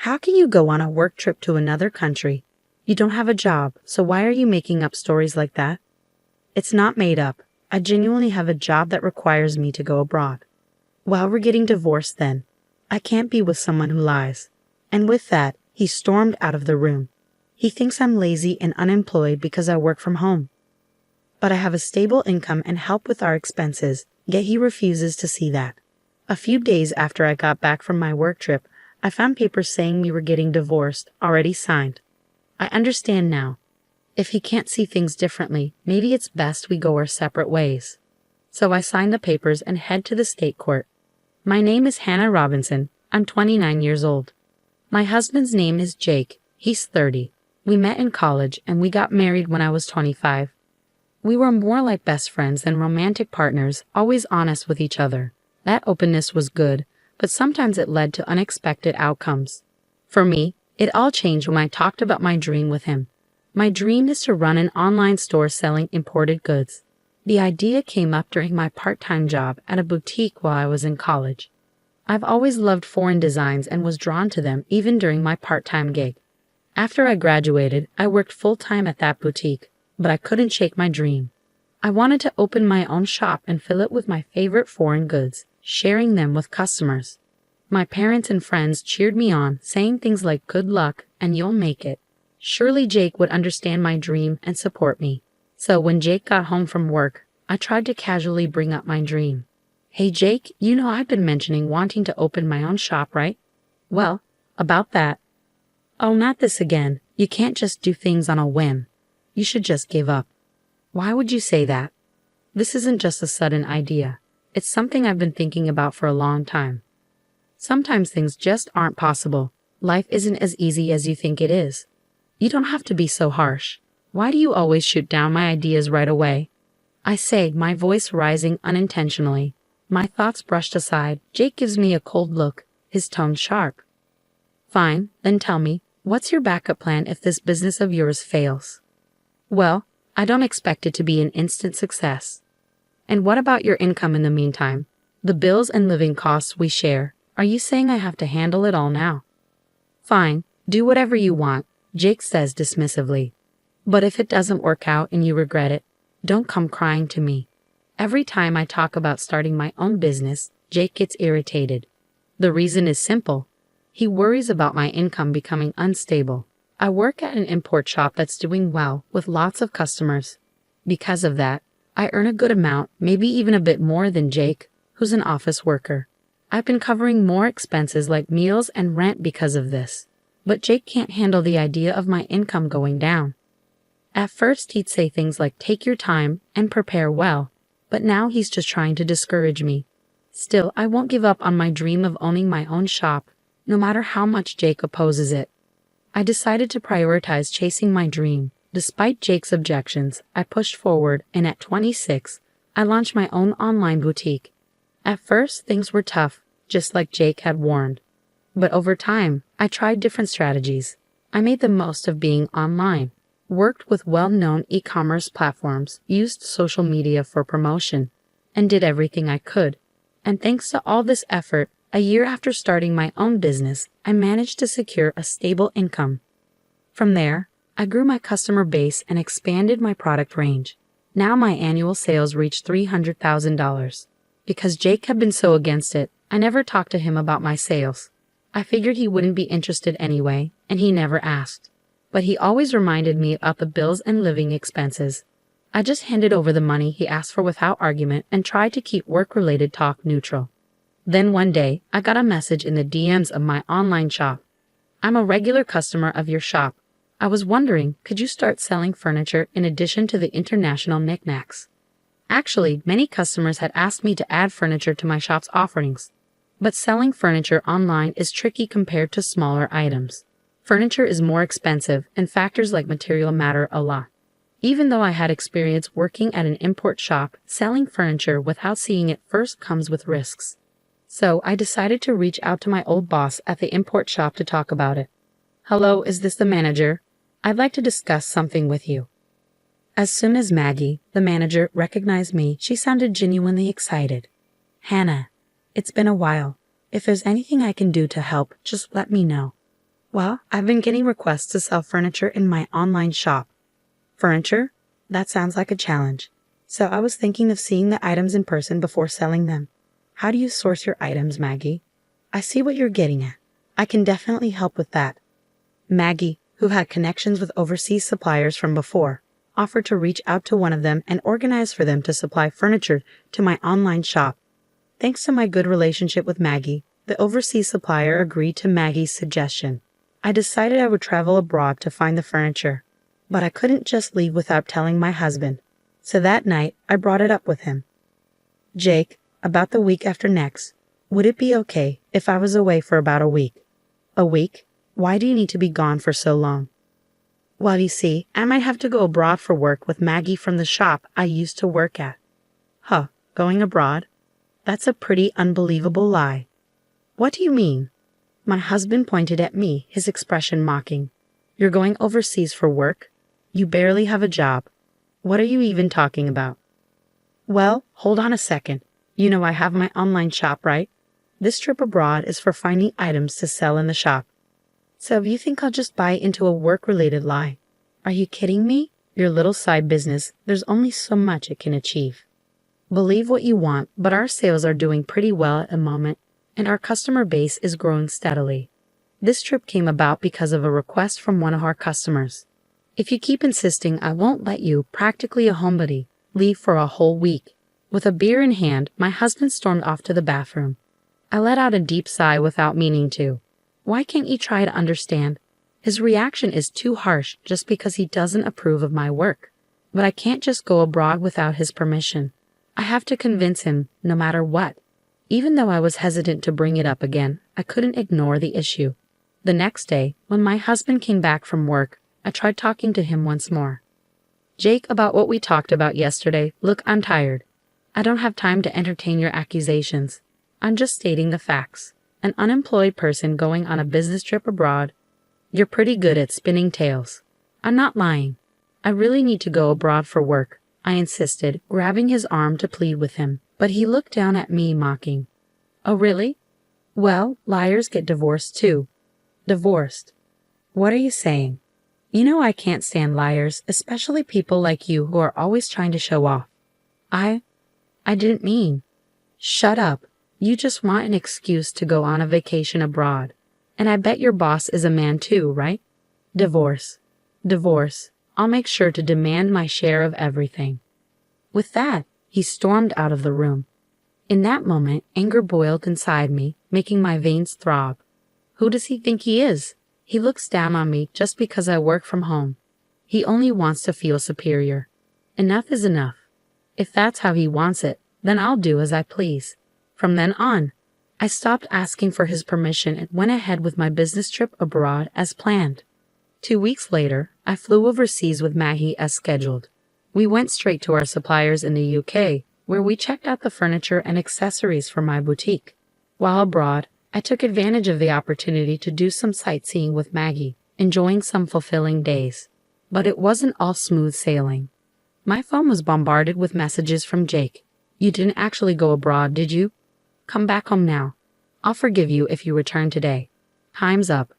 How can you go on a work trip to another country? You don't have a job, so why are you making up stories like that? It's not made up. I genuinely have a job that requires me to go abroad. Well, we're getting divorced then. I can't be with someone who lies. And with that, he stormed out of the room. He thinks I'm lazy and unemployed because I work from home. But I have a stable income and help with our expenses, yet he refuses to see that. A few days after I got back from my work trip, I found papers saying we were getting divorced, already signed. I understand now. If he can't see things differently, maybe it's best we go our separate ways. So I signed the papers and head to the state court. My name is Hannah Robinson. I'm 29 years old. My husband's name is Jake. He's 30. We met in college and we got married when I was 25. We were more like best friends than romantic partners, always honest with each other. That openness was good, but sometimes it led to unexpected outcomes. For me, it all changed when I talked about my dream with him. My dream is to run an online store selling imported goods. The idea came up during my part-time job at a boutique while I was in college. I've always loved foreign designs and was drawn to them even during my part-time gig. After I graduated, I worked full-time at that boutique, but I couldn't shake my dream. I wanted to open my own shop and fill it with my favorite foreign goods, sharing them with customers. My parents and friends cheered me on, saying things like "good luck" and "you'll make it." Surely Jake would understand my dream and support me. So when Jake got home from work, I tried to casually bring up my dream. "Hey Jake, you know I've been mentioning wanting to open my own shop, right?" "Well, about that." "Oh, not this again. You can't just do things on a whim. You should just give up." "Why would you say that?" "This isn't just a sudden idea. It's something I've been thinking about for a long time. Sometimes things just aren't possible. Life isn't as easy as you think it is. You don't have to be so harsh. Why do you always shoot down my ideas right away?" I say, my voice rising unintentionally. My thoughts brushed aside. Jake gives me a cold look, his tone sharp. "Fine, then tell me, what's your backup plan if this business of yours fails?" "Well, I don't expect it to be an instant success." "And what about your income in the meantime? The bills and living costs we share. Are you saying I have to handle it all now?" "Fine, do whatever you want," Jake says dismissively. "But if it doesn't work out and you regret it, don't come crying to me." Every time I talk about starting my own business, Jake gets irritated. The reason is simple. He worries about my income becoming unstable. I work at an import shop that's doing well with lots of customers. Because of that, I earn a good amount, maybe even a bit more than Jake, who's an office worker. I've been covering more expenses like meals and rent because of this. But Jake can't handle the idea of my income going down. At first he'd say things like "take your time" and "prepare well," but now he's just trying to discourage me. Still, I won't give up on my dream of owning my own shop, no matter how much Jake opposes it. I decided to prioritize chasing my dream. Despite Jake's objections, I pushed forward, and at 26, I launched my own online boutique. At first, things were tough, just like Jake had warned. But over time, I tried different strategies. I made the most of being online, worked with well-known e-commerce platforms, used social media for promotion, and did everything I could. And thanks to all this effort, a year after starting my own business, I managed to secure a stable income. From there, I grew my customer base and expanded my product range. Now my annual sales reached $300,000. Because Jake had been so against it, I never talked to him about my sales. I figured he wouldn't be interested anyway, and he never asked. But he always reminded me about the bills and living expenses. I just handed over the money he asked for without argument and tried to keep work-related talk neutral. Then one day, I got a message in the DMs of my online shop. "I'm a regular customer of your shop. I was wondering, could you start selling furniture in addition to the international knickknacks?" Actually, many customers had asked me to add furniture to my shop's offerings. But selling furniture online is tricky compared to smaller items. Furniture is more expensive, and factors like material matter a lot. Even though I had experience working at an import shop, selling furniture without seeing it first comes with risks. So I decided to reach out to my old boss at the import shop to talk about it. "Hello, is this the manager? I'd like to discuss something with you." As soon as Maggie, the manager, recognized me, she sounded genuinely excited. "Hannah, it's been a while. If there's anything I can do to help, just let me know." Well, I've been getting requests to sell furniture in my online shop. Furniture? That sounds like a challenge. So I was thinking of seeing the items in person before selling them. How do you source your items, Maggie? I see what you're getting at. I can definitely help with that. Maggie, who had connections with overseas suppliers from before, offered to reach out to one of them and organize for them to supply furniture to my online shop. Thanks to my good relationship with Maggie, the overseas supplier agreed to Maggie's suggestion. I decided I would travel abroad to find the furniture, but I couldn't just leave without telling my husband. So that night, I brought it up with him. Jake, about the week after next, would it be okay if I was away for about a week? A week? Why do you need to be gone for so long? Well, you see, I might have to go abroad for work with Maggie from the shop I used to work at. Huh, going abroad? That's a pretty unbelievable lie. What do you mean? My husband pointed at me, his expression mocking. You're going overseas for work? You barely have a job. What are you even talking about? Well, hold on a second. You know I have my online shop, right? This trip abroad is for finding items to sell in the shop. So if you think I'll just buy into a work-related lie, are you kidding me? Your little side business, there's only so much it can achieve. Believe what you want, but our sales are doing pretty well at the moment, and our customer base is growing steadily. This trip came about because of a request from one of our customers. If you keep insisting I won't let you, practically a homebody, leave for a whole week. With a beer in hand, my husband stormed off to the bathroom. I let out a deep sigh without meaning to. Why can't you try to understand? His reaction is too harsh just because he doesn't approve of my work. But I can't just go abroad without his permission. I have to convince him, no matter what. Even though I was hesitant to bring it up again, I couldn't ignore the issue. The next day, when my husband came back from work, I tried talking to him once more. Jake, about what we talked about yesterday, look, I'm tired. I don't have time to entertain your accusations. I'm just stating the facts. An unemployed person going on a business trip abroad. You're pretty good at spinning tales. I'm not lying. I really need to go abroad for work, I insisted, grabbing his arm to plead with him. But he looked down at me, mocking. Oh, really? Well, liars get divorced too. Divorced? What are you saying? You know I can't stand liars, especially people like you who are always trying to show off. I didn't mean. Shut up. You just want an excuse to go on a vacation abroad. And I bet your boss is a man too, right? Divorce. Divorce. I'll make sure to demand my share of everything. With that, he stormed out of the room. In that moment, anger boiled inside me, making my veins throb. Who does he think he is? He looks down on me just because I work from home. He only wants to feel superior. Enough is enough. If that's how he wants it, then I'll do as I please. From then on, I stopped asking for his permission and went ahead with my business trip abroad as planned. 2 weeks later, I flew overseas with Maggie as scheduled. We went straight to our suppliers in the UK, where we checked out the furniture and accessories for my boutique. While abroad, I took advantage of the opportunity to do some sightseeing with Maggie, enjoying some fulfilling days. But it wasn't all smooth sailing. My phone was bombarded with messages from Jake. You didn't actually go abroad, did you? Come back home now. I'll forgive you if you return today. Time's up.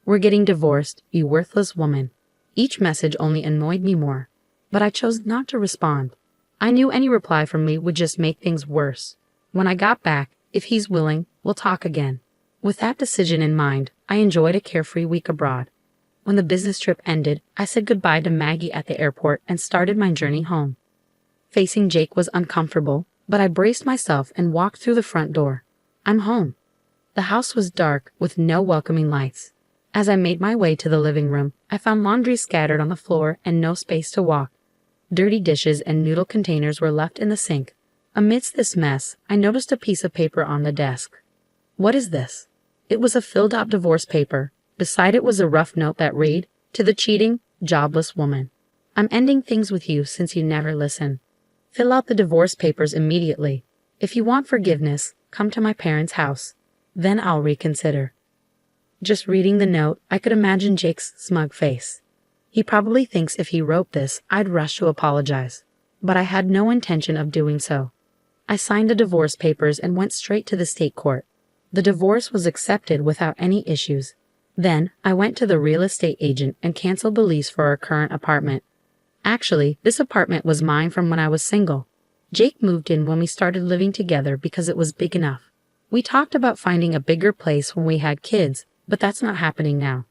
We're getting divorced, you worthless woman. Each message only annoyed me more. But I chose not to respond. I knew any reply from me would just make things worse. When I got back, if he's willing, we'll talk again. With that decision in mind, I enjoyed a carefree week abroad. When the business trip ended, I said goodbye to Maggie at the airport and started my journey home. Facing Jake was uncomfortable, but I braced myself and walked through the front door. I'm home. The house was dark, with no welcoming lights. As I made my way to the living room, I found laundry scattered on the floor and no space to walk. Dirty dishes and noodle containers were left in the sink. Amidst this mess, I noticed a piece of paper on the desk. What is this? It was a filled-out divorce paper. Beside it was a rough note that read, "To the cheating, jobless woman. I'm ending things with you since you never listen. Fill out the divorce papers immediately. If you want forgiveness, come to my parents' house. Then I'll reconsider." Just reading the note, I could imagine Jake's smug face. He probably thinks if he wrote this, I'd rush to apologize. But I had no intention of doing so. I signed the divorce papers and went straight to the state court. The divorce was accepted without any issues. Then, I went to the real estate agent and canceled the lease for our current apartment. Actually, this apartment was mine from when I was single. Jake moved in when we started living together because it was big enough. We talked about finding a bigger place when we had kids, but that's not happening now.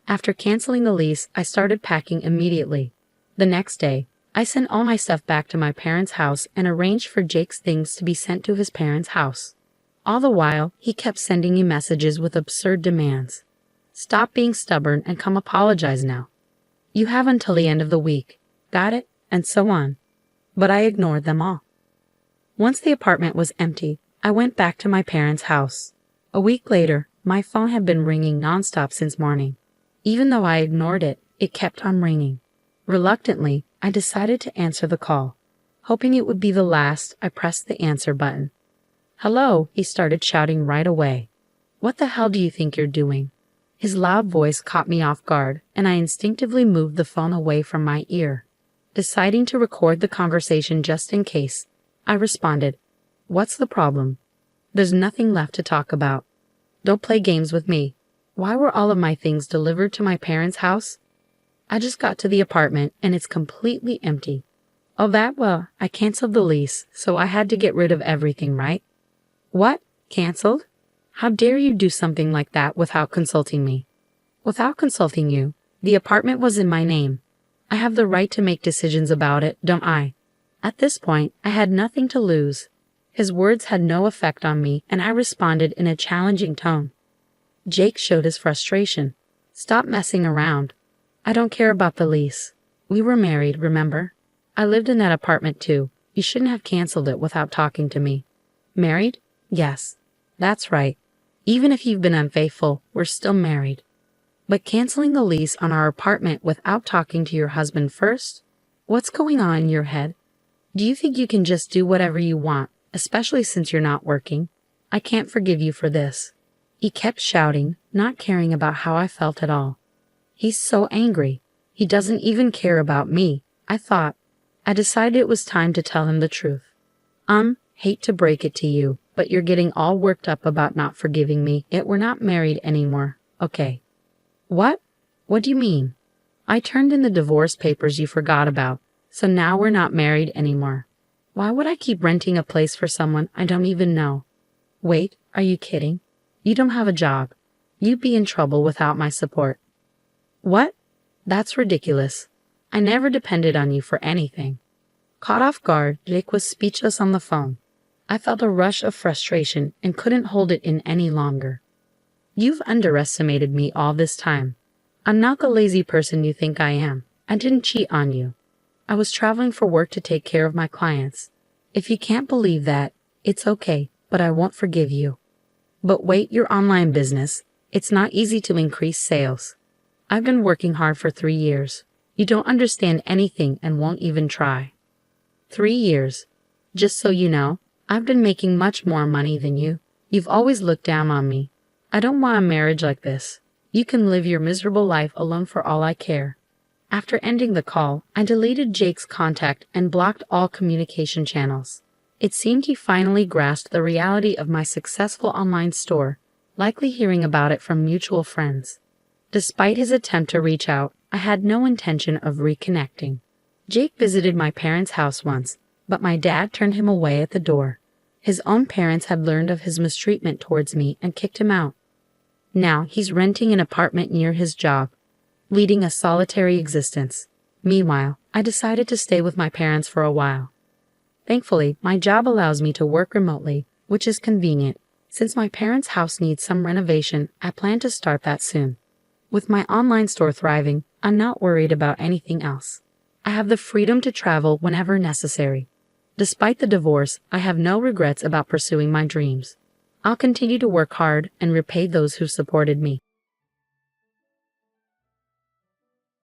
After canceling the lease, I started packing immediately. The next day, I sent all my stuff back to my parents' house and arranged for Jake's things to be sent to his parents' house. All the while, he kept sending me messages with absurd demands. Stop being stubborn and come apologize now. You have until the end of the week. Got it? And so on. But I ignored them all. Once the apartment was empty, I went back to my parents' house. A week later, my phone had been ringing nonstop since morning. Even though I ignored it, it kept on ringing. Reluctantly, I decided to answer the call. Hoping it would be the last, I pressed the answer button. "Hello," he started shouting right away. "What the hell do you think you're doing?" His loud voice caught me off guard, and I instinctively moved the phone away from my ear. Deciding to record the conversation just in case, I responded, "What's the problem? There's nothing left to talk about. Don't play games with me. Why were all of my things delivered to my parents' house? I just got to the apartment and it's completely empty. Oh, well, I canceled the lease, so I had to get rid of everything, right?" "What? Canceled? How dare you do something like that without consulting me?" "Without consulting you? The apartment was in my name. I have the right to make decisions about it, don't I?" At this point, I had nothing to lose. His words had no effect on me, and I responded in a challenging tone. Jake showed his frustration. "Stop messing around. I don't care about the lease. We were married, remember? I lived in that apartment too. You shouldn't have canceled it without talking to me." "Married? Yes. That's right. Even if you've been unfaithful, we're still married. But canceling the lease on our apartment without talking to your husband first? What's going on in your head? Do you think you can just do whatever you want, especially since you're not working? I can't forgive you for this." He kept shouting, not caring about how I felt at all. He's so angry. He doesn't even care about me, I thought. I decided it was time to tell him the truth. Hate to break it to you, but you're getting all worked up about not forgiving me. We're not married anymore, okay?" "What? What do you mean?" "I turned in the divorce papers you forgot about, so now we're not married anymore. Why would I keep renting a place for someone I don't even know? Wait, are you kidding? You don't have a job. You'd be in trouble without my support." "What? That's ridiculous. I never depended on you for anything." Caught off guard, Jake was speechless on the phone. I felt a rush of frustration and couldn't hold it in any longer. "You've underestimated me all this time. I'm not the lazy person you think I am. I didn't cheat on you. I was traveling for work to take care of my clients. If you can't believe that, it's okay, but I won't forgive you." "But wait, your online business. It's not easy to increase sales. I've been working hard for 3 years. You don't understand anything and won't even try." 3 years. Just so you know, I've been making much more money than you. You've always looked down on me. I don't want a marriage like this. You can live your miserable life alone for all I care. After ending the call, I deleted Jake's contact and blocked all communication channels. It seemed he finally grasped the reality of my successful online store, likely hearing about it from mutual friends. Despite his attempt to reach out, I had no intention of reconnecting. Jake visited my parents' house once, but my dad turned him away at the door. His own parents had learned of his mistreatment towards me and kicked him out. Now he's renting an apartment near his job, leading a solitary existence. Meanwhile, I decided to stay with my parents for a while. Thankfully, my job allows me to work remotely, which is convenient. Since my parents' house needs some renovation, I plan to start that soon. With my online store thriving, I'm not worried about anything else. I have the freedom to travel whenever necessary. Despite the divorce, I have no regrets about pursuing my dreams. I'll continue to work hard and repay those who supported me.